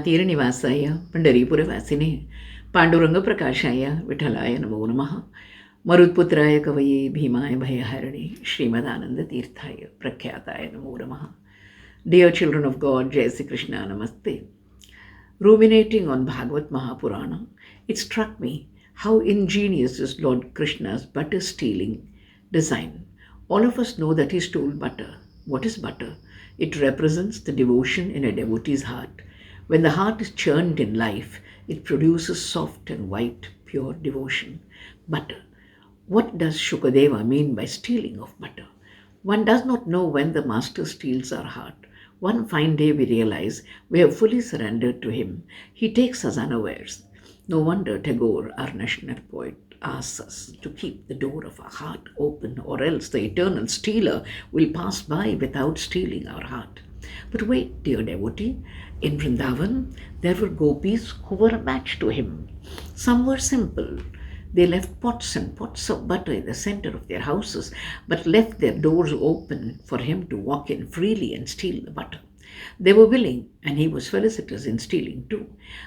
तीरनिवासाय पंढरीपुरवासिने पांडुरंगप्रकाशाय विठलाय नमो नमः. मरुत्पुत्राय कवये भीमाय भयहरणे श्रीमदानंदतीर्थाय प्रख्याताय नमो नमः. Dear children of God, Jai Sri Krishna, Namaste. Ruminating on Bhagavad Mahapurana, it struck me how ingenious is Lord Krishna's butter stealing design. All of us know that he stole butter. What is butter? It represents the devotion in a devotee's heart. When the heart is churned in life, it produces soft and white, pure devotion. Butter. What does Shukadeva mean by stealing of butter? One does not know when the master steals our heart. One fine day we realize we have fully surrendered to him. He takes us unawares. No wonder Tagore, our national poet, asks us to keep the door of our heart open, or else the eternal stealer will pass by without stealing our heart. But wait, dear devotee, in Vrindavan there were gopis who were a match to him. Some were simple. They left pots and pots of butter in the center of their houses, but left their doors open for him to walk in freely and steal the butter. They were willing, and he was felicitous in stealing too.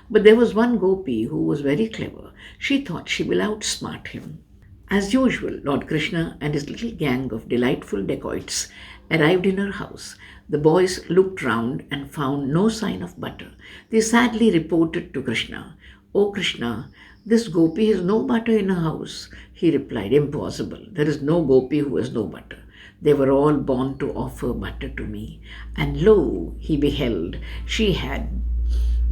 But there was one gopi who was very clever. She thought she will outsmart him. As usual, Lord Krishna and his little gang of delightful dacoits arrived in her house. The boys looked round and found no sign of butter. They sadly reported to Krishna, "Oh Krishna, this gopi has no butter in her house." He replied, "Impossible. There is no gopi who has no butter. They were all born to offer butter to me." And lo, he beheld, she had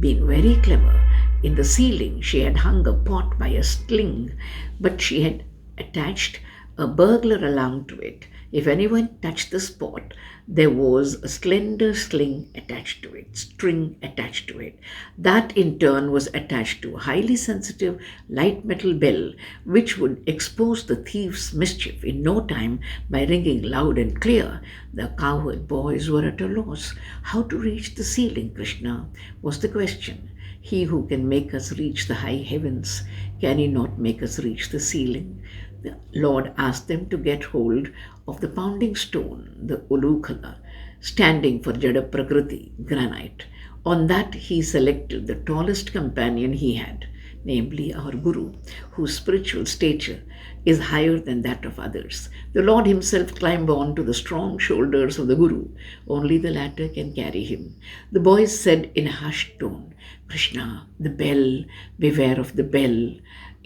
been very clever. In the ceiling she had hung a pot by a sling, but she had attached a burglar alarm to it. If anyone touched the spot, there was a slender string attached to it. That in turn was attached to a highly sensitive light metal bell, which would expose the thief's mischief in no time by ringing loud and clear. The cowherd boys were at a loss. How to reach the ceiling, Krishna, was the question. He who can make us reach the high heavens, can he not make us reach the ceiling? The Lord asked them to get hold of the pounding stone, the Ulukala, standing for Jada Prakriti, granite. On that he selected the tallest companion he had, namely our Guru, whose spiritual stature is higher than that of others. The Lord himself climbed on to the strong shoulders of the Guru. Only the latter can carry him. The boys said in a hushed tone, "Krishna, the bell, beware of the bell.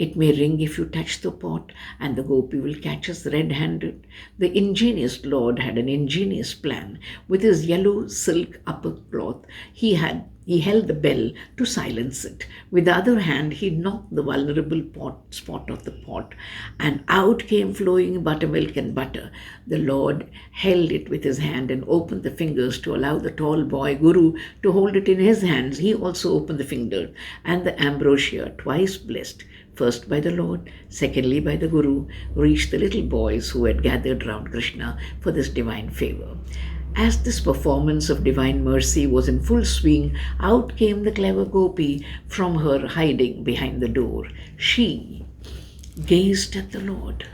It may ring if you touch the pot, and the gopi will catch us red-handed." The ingenious Lord had an ingenious plan. With his yellow silk upper cloth, he held the bell to silence it. With the other hand, he knocked the vulnerable spot of the pot, and out came flowing buttermilk and butter. The Lord held it with his hand and opened the fingers to allow the tall boy Guru to hold it in his hands. He also opened the finger, and the ambrosia, twice blessed, first by the Lord, secondly by the Guru, reached the little boys who had gathered round Krishna for this divine favor. As this performance of divine mercy was in full swing, out came the clever gopi from her hiding behind the door. She gazed at the Lord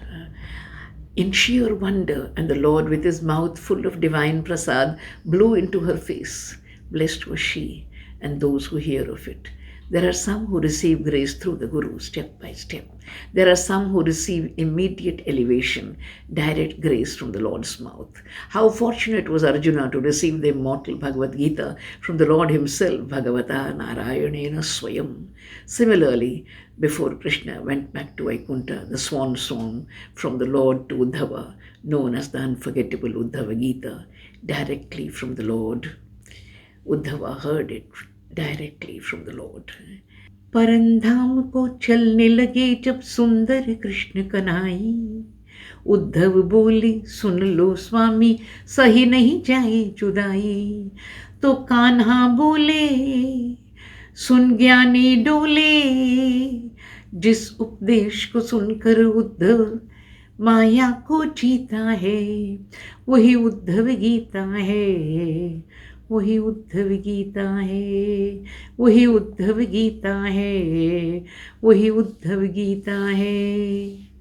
in sheer wonder, and the Lord, with his mouth full of divine prasad, blew into her face. Blessed was she and those who hear of it. There are some who receive grace through the Guru, step by step. There are some who receive immediate elevation, direct grace from the Lord's mouth. How fortunate was Arjuna to receive the immortal Bhagavad Gita from the Lord himself, Bhagavata Narayanena Swayam. Similarly, before Krishna went back to Vaikuntha, the swan song from the Lord to Uddhava, known as the unforgettable Uddhava Gita, directly from the Lord. Uddhava heard it directly from the Lord. Paramdham को चलने लगे जब सुंदर कृष्ण कन्हई, उद्धव बोले सुन लो स्वामी, सही नहीं जाए जुदाई। तो कान्हा बोले सुन ज्ञानी डोले, जिस उपदेश को सुनकर उद्धव माया को जीता है, वही उद्धव गीता है, वही उद्धव गीता है, वही उद्धव गीता है, वही उद्धव गीता है।